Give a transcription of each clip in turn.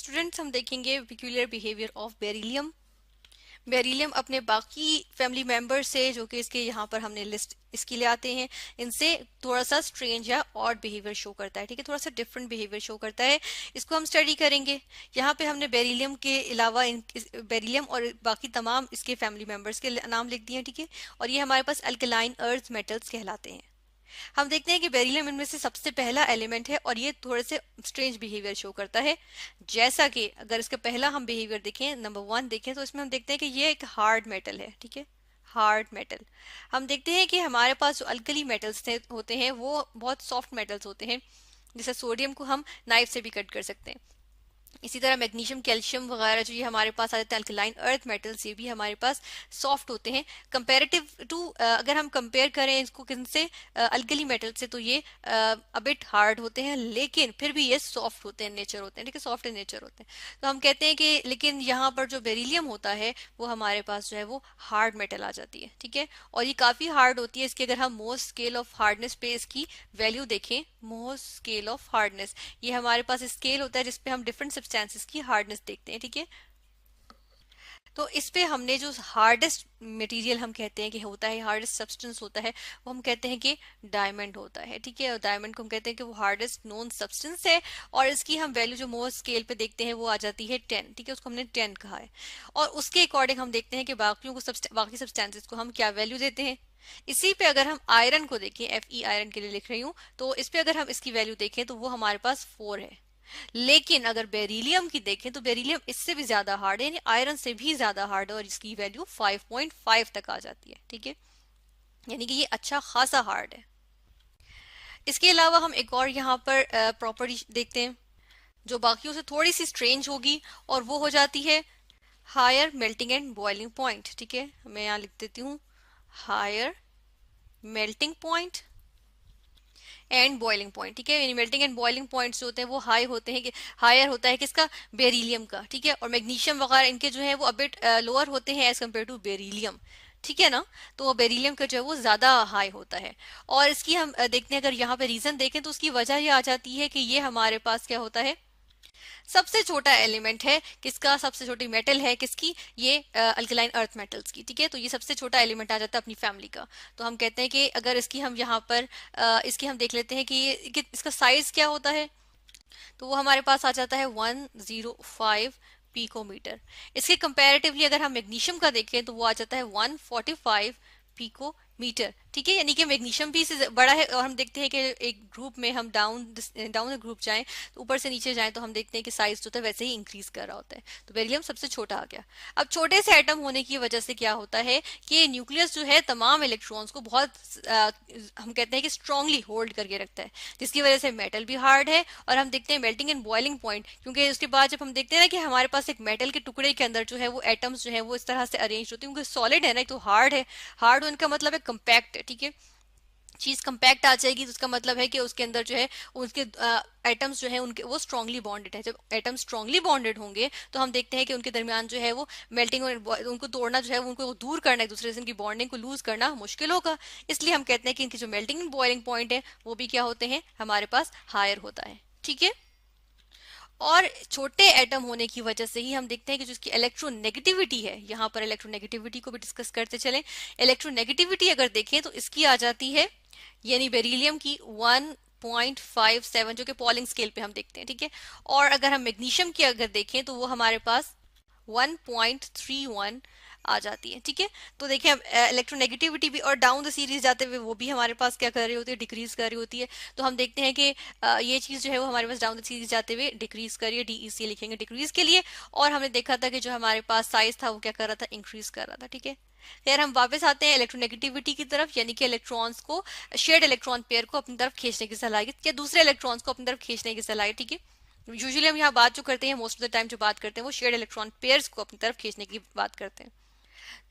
Students हम देखेंगे peculiar behaviour of beryllium. Beryllium अपने बाकी फैमिली मेंबर से, जो कि इसके यहाँ पर हमने लिस्ट इसके लिए आते हैं, इनसे थोड़ा सा स्ट्रेंज या ऑड बिहेवियर शो करता है। ठीक है, थोड़ा सा डिफरेंट बिहेवियर शो करता है। इसको हम स्टडी करेंगे। यहाँ पे हमने बेरिलियम के अलावा बेरिलियम और बाकी तमाम इसके फैमिली मेंबर्स के नाम लिख दिए हैं। ठीक है, और ये हमारे पास अल्कलाइन अर्थ मेटल्स कहलाते हैं। हम देखते हैं कि बेरिलियम इनमें से सबसे पहला एलिमेंट है और ये थोड़े से स्ट्रेंज बिहेवियर शो करता है। जैसा कि अगर इसका पहला हम बिहेवियर देखें, नंबर 1 देखें, तो इसमें हम देखते हैं कि ये एक हार्ड मेटल है। ठीक है, हार्ड मेटल। हम देखते हैं कि हमारे पास जो अल्कली मेटल्स होते हैं वो बहुत सॉफ्ट मेटल्स होते हैं। जैसे सोडियम को हम नाइफ से भी कट कर सकते हैं। इसी तरह मैग्नीशियम, कैल्शियम वगैरह जो ये हमारे पास आ जाते हैं अल्कलाइन अर्थ मेटल्स, ये भी हमारे पास सॉफ्ट होते हैं कंपैरेटिव टू। अगर हम कंपेयर करें इसको किनसे, अल्कली मेटल से, तो ये अबिट हार्ड होते हैं, लेकिन फिर भी ये सॉफ्ट होते हैं, नेचर होते हैं। ठीक है, सॉफ्ट इन नेचर होते हैं। तो हम कहते हैं कि लेकिन यहाँ पर जो बेरिलियम होता है वो हमारे पास जो है वो हार्ड मेटल आ जाती है। ठीक है, और ये काफी हार्ड होती है। इसकी अगर हम मोस्ट स्केल ऑफ हार्डनेस पे इसकी वैल्यू देखें, मोस्ट स्केल ऑफ हार्डनेस, ये हमारे पास स्केल होता है जिसपे हम डिफरेंट सब्सटेंसेस की हार्डनेस देखते हैं। ठीक है, तो इस पे हमने जो हार्डेस्ट मटेरियल हम कहते हैं कि होता है, हार्डेस्ट सब्सटेंस होता है, वो हम कहते हैं कि डायमंड होता है। ठीक है, और डायमंड को हम कहते हैं कि वो हार्डेस्ट नोन सब्सटेंस है, और इसकी हम वैल्यू जो मोस्ट स्केल पे देखते हैं वो आ जाती है 10। ठीक है, उसको हमने 10 कहा है, और उसके अकॉर्डिंग हम देखते हैं कि बाकी सब्सटेंसेस को हम क्या वैल्यू देते हैं। इसी पे अगर हम आयरन को देखें, Fe आयरन के लिए लिख रही हूँ, तो इस पे अगर हम इसकी वैल्यू देखें तो वो हमारे पास 4 है। लेकिन अगर बेरिलियम की देखें तो बेरिलियम इससे भी ज्यादा हार्ड है, यानी आयरन से भी ज्यादा हार्ड है, और इसकी वैल्यू 5.5 तक आ जाती है। ठीक है, यानी कि ये अच्छा खासा हार्ड है। इसके अलावा हम एक और यहाँ पर प्रॉपर्टी देखते हैं जो बाकियों से थोड़ी सी स्ट्रेंज होगी, और वो हो जाती है higher melting and boiling point. ठीक है, मैं यहाँ लिख देती हूँ higher melting point and boiling point. ठीक है, मेल्टिंग एंड बॉइलिंग पॉइंट्स जो होते हैं वो हाई होते हैं, हायर होता है किसका, बेरिलियम का। ठीक है, और मैग्नीशियम वगैरह इनके जो है वो अबिट लोअर होते हैं एज कम्पेयर टू बेरिलियम। ठीक है ना, तो बेरिलियम का जो है वो ज्यादा हाई होता है। और इसकी हम देखते हैं, अगर यहाँ पे रीजन देखें तो उसकी वजह ये आ जाती है कि ये हमारे पास क्या होता है, सबसे छोटा एलिमेंट है किसका, सबसे छोटी मेटल है किसकी, ये अल्कलाइन अर्थ मेटल्स की। ठीक है, तो ये सबसे छोटा एलिमेंट आ जाता है अपनी फैमिली का। तो हम कहते हैं कि अगर इसकी हम यहाँ पर इसकी हम देख लेते हैं कि इसका साइज क्या होता है, तो वो हमारे पास आ जाता है 105 पिकोमीटर। इसके कंपैरेटिवली अगर हम मैग्नीशियम का देखें तो वो आ जाता है 145 पिकोमीटर। ठीक है, यानी कि मैग्नीशियम भी इससे बड़ा है। और हम देखते हैं कि एक ग्रुप में हम डाउन डाउन ग्रुप जाएं, तो ऊपर से नीचे जाएं, तो हम देखते हैं कि साइज जो है वैसे ही इंक्रीज कर रहा होता है। तो बेरिलियम सबसे छोटा आ गया। अब छोटे से एटम होने की वजह से क्या होता है कि न्यूक्लियस जो है तमाम इलेक्ट्रॉन्स को बहुत हम कहते हैं कि स्ट्रांगली होल्ड करके रखता है, जिसकी वजह से मेटल भी हार्ड है। और हम देखते हैं मेल्टिंग एंड बॉइलिंग पॉइंट, क्योंकि उसके बाद जब हम देखते हैं ना कि हमारे पास एक मेटल के टुकड़े के अंदर जो है वो एटम्स जो है वो इस तरह से अरेंज होते हैं, क्योंकि सॉलिड है ना, तो हार्ड है। हार्ड होने का मतलब है कंपैक्ट है। ठीक है, चीज कंपैक्ट आ जाएगी तो उसका मतलब है कि उसके अंदर जो है उसके एटम्स जो है उनके वो स्ट्रांगली बॉन्डेड है। जब एटम स्ट्रांगली बॉन्डेड होंगे तो हम देखते हैं कि उनके दरमियान जो है वो मेल्टिंग और उनको तोड़ना जो है उनको दूर करना, एक दूसरे से इनकी बॉन्डिंग को लूज करना मुश्किल होगा। इसलिए हम कहते हैं कि इनकी जो मेल्टिंग एंड बॉइलिंग पॉइंट है वो भी क्या होते हैं, हमारे पास हायर होता है। ठीक है, और छोटे एटम होने की वजह से ही हम देखते हैं कि जो इसकी इलेक्ट्रोनेगेटिविटी है, यहाँ पर इलेक्ट्रोनेगेटिविटी को भी डिस्कस करते चलें। इलेक्ट्रोनेगेटिविटी अगर देखें तो इसकी आ जाती है, यानी बेरिलियम की 1.57, जो कि पॉलिंग स्केल पे हम देखते हैं। ठीक है, और अगर हम मैग्नीशियम की अगर देखें तो वो हमारे पास 1.31 आ जाती है। ठीक है, तो देखिए इलेक्ट्रोनेगेटिविटी भी और डाउन द सीरीज जाते हुए वो भी हमारे पास क्या कर रही होती है, डिक्रीज कर रही होती है। तो हम देखते हैं कि ये चीज जो है वो हमारे पास डाउन द सीरीज जाते हुए डिक्रीज कर रही है, DEC लिखेंगे डिक्रीज के लिए। और हमने देखा था कि जो हमारे पास साइज था वो क्या कर रहा था, इंक्रीज कर रहा था। ठीक है, खैर हम वापस आते हैं इलेक्ट्रोनेगेटिविटी की तरफ, यानी कि इलेक्ट्रॉन्स को, शेयर्ड इलेक्ट्रॉन पेयर को अपनी तरफ खींचने की सलाहियत, या दूसरे इलेक्ट्रॉन्स को अपनी तरफ खींचने की सलाहियत। ठीक है, यूजुअली हम यहाँ बात जो करते हैं, मोस्ट ऑफ द टाइम जो बात करते हैं वो शेयर्ड इलेक्ट्रॉन पेयर्स को अपनी तरफ खींचने की बात करते हैं।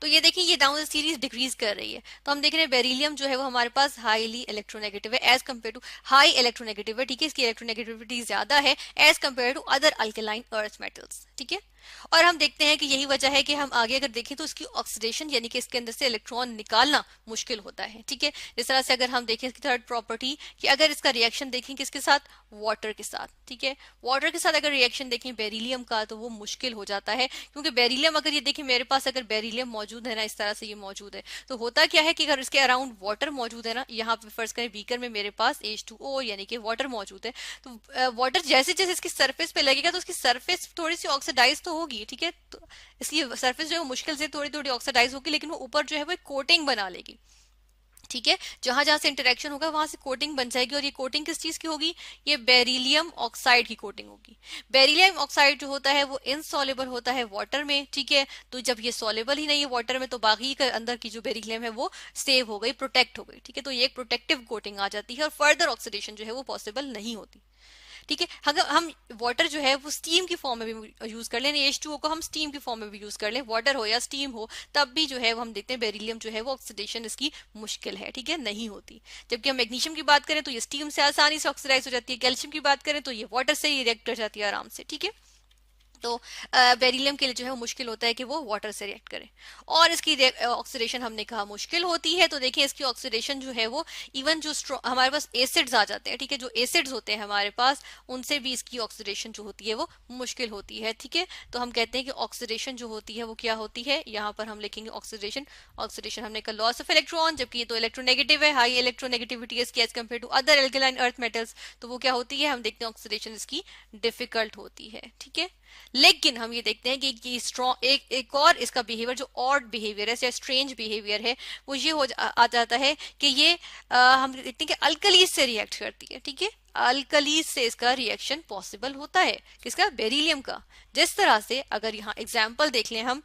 तो ये देखिए ये डाउन द सीरीज डिक्रीज कर रही है। तो हम देख रहे हैं बेरिलियम जो है वो हमारे पास हाईली इलेक्ट्रोनेगेटिव है as compare to, high electronegative है। ठीक है, इसकी इलेक्ट्रोनेगेटिविटी ज्यादा है as compare to other alkaline earth metals. ठीक है, और हम देखते हैं कि यही वजह है कि हम आगे अगर देखें तो इसकी ऑक्सीडेशन यानी कि इसके अंदर से इलेक्ट्रॉन निकालना मुश्किल होता है। ठीक है, जिस तरह से अगर हम देखें इसकी थर्ड प्रॉपर्टी कि अगर इसका रिएक्शन देखें किसके साथ, वाटर के साथ। ठीक है, वाटर के साथ अगर रिएक्शन देखें बेरिलियम का तो वो मुश्किल हो जाता है, क्योंकि बेरिलियम अगर ये देखें मेरे पास अगर बेरिलियम मौजूद है ना, इस तरह से ये मौजूद है, तो होता क्या है कि अगर इसके अराउंड वाटर मौजूद है ना, यहाँ पे फर्ज करें बीकर में मेरे पास H2O यानी कि वाटर मौजूद है, तो वाटर जैसे जैसे इसकी सरफेस पे लगेगा तो उसकी सरफेस थोड़ी सी ऑक्सीडाइज तो होगी। ठीक है, तो इसकी सरफेस जो है मुश्किल से थोड़ी थोड़ी ऑक्सीडाइज होगी, लेकिन वो ऊपर जो है वो कोटिंग बना लेगी। ठीक है, जहां जहां से इंटरेक्शन होगा वहां से कोटिंग बन जाएगी, और ये कोटिंग किस चीज की होगी, ये बेरिलियम ऑक्साइड की कोटिंग होगी। बेरिलियम ऑक्साइड जो होता है वो इनसॉल्युबल होता है वाटर में। ठीक है, तो जब ये सॉल्युबल ही नहीं है वाटर में, तो बाकी के अंदर की जो बेरिलियम है वो सेव हो गई, प्रोटेक्ट हो गई। ठीक है, तो ये एक प्रोटेक्टिव कोटिंग आ जाती है और फर्दर ऑक्सीडेशन जो है वो पॉसिबल नहीं होती। ठीक है, अगर हम वाटर जो है वो स्टीम की फॉर्म में भी यूज कर लें, H2O को हम स्टीम की फॉर्म में भी यूज कर लें, वाटर हो या स्टीम हो, तब भी जो है वो हम देखते हैं बेरिलियम जो है वो ऑक्सीडेशन इसकी मुश्किल है। ठीक है, नहीं होती। जबकि हम मैग्नीशियम की बात करें तो ये स्टीम से आसानी से ऑक्सीडाइज हो जाती है, कैल्शियम की बात करें तो ये वाटर से ही रिएक्ट कर जाती है आराम से। ठीक है, तो बेरिलियम के लिए जो है वो मुश्किल होता है कि वो वाटर से रिएक्ट करे, और इसकी ऑक्सीडेशन हमने कहा मुश्किल होती है। तो देखिए इसकी ऑक्सीडेशन जो है वो इवन जो हमारे पास एसिड्स आ जाते हैं, ठीक है, जो एसिड्स होते हैं हमारे पास, उनसे भी इसकी ऑक्सीडेशन जो होती है वो मुश्किल होती है। ठीक है, तो हम कहते हैं कि ऑक्सीडेशन जो होती है वो क्या होती है, यहाँ पर हम लिखेंगे ऑक्सीडेशन। ऑक्सीडेशन हमने कहा लॉस ऑफ इलेक्ट्रॉन, जबकि ये तो इलेक्ट्रोनेगेटिव है, हाई इलेक्ट्रोनेगेटिविटी इसकी as compare to other alkaline earth metals, तो वो क्या होती है, हम देखते हैं ऑक्सीडेशन इसकी डिफिकल्ट होती है। ठीक है, लेकिन हम ये देखते हैं कि स्ट्रॉन्ग एक और इसका बिहेवियर जो ऑड बिहेवियर है या स्ट्रेंज बिहेवियर है, वो ये आ जाता है कि ये हम देखते हैं कि अल्कलीज से रिएक्ट करती है। ठीक है, अल्कलीज से इसका रिएक्शन पॉसिबल होता है, किसका, बेरिलियम का। जिस तरह से अगर यहाँ एग्जाम्पल देख लें हम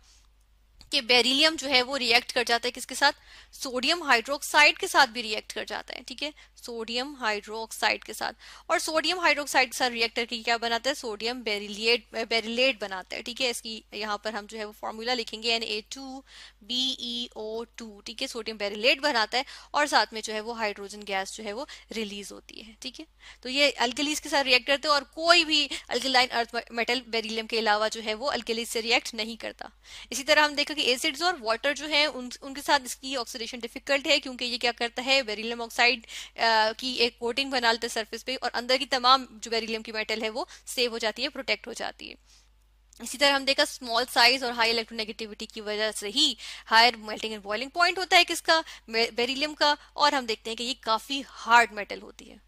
कि बेरिलियम जो है वो रिएक्ट कर जाता है किसके साथ, सोडियम हाइड्रोक्साइड के साथ भी रिएक्ट कर जाता है। ठीक है, सोडियम हाइड्रोक्साइड के साथ, और सोडियम हाइड्रोक्साइड के साथ रिएक्ट करके क्या बनाता है, सोडियम बेरिलेट बनाता है। ठीक है, इसकी यहाँ पर हम जो है वो फॉर्मूला लिखेंगे Na2BeO2। ठीक है, सोडियम बेरिलेट बनाता है और साथ में जो है वो हाइड्रोजन गैस जो है वो रिलीज होती है। ठीक है, तो ये अल्कलीज के साथ रिएक्ट करते हैं, और कोई भी अल्कलाइन अर्थ मेटल बेरिलियम के अलावा जो है वो अल्कलीज से रिएक्ट नहीं करता। इसी तरह हम देखा कि एसिड्स और वाटर जो है उनके साथ इसकी ऑक्सीडेशन डिफिकल्ट है, क्योंकि ये क्या करता है, बेरिलियम ऑक्साइड की एक कोटिंग बना लेते हैं सरफेस पे, और अंदर की तमाम जो बेरिलियम की मेटल है वो सेव हो जाती है, प्रोटेक्ट हो जाती है। इसी तरह हम देखा स्मॉल साइज और हाई इलेक्ट्रोनेगेटिविटी की वजह से ही higher melting and boiling point होता है किसका, बेरिलियम का, और हम देखते हैं कि ये काफी हार्ड मेटल होती है।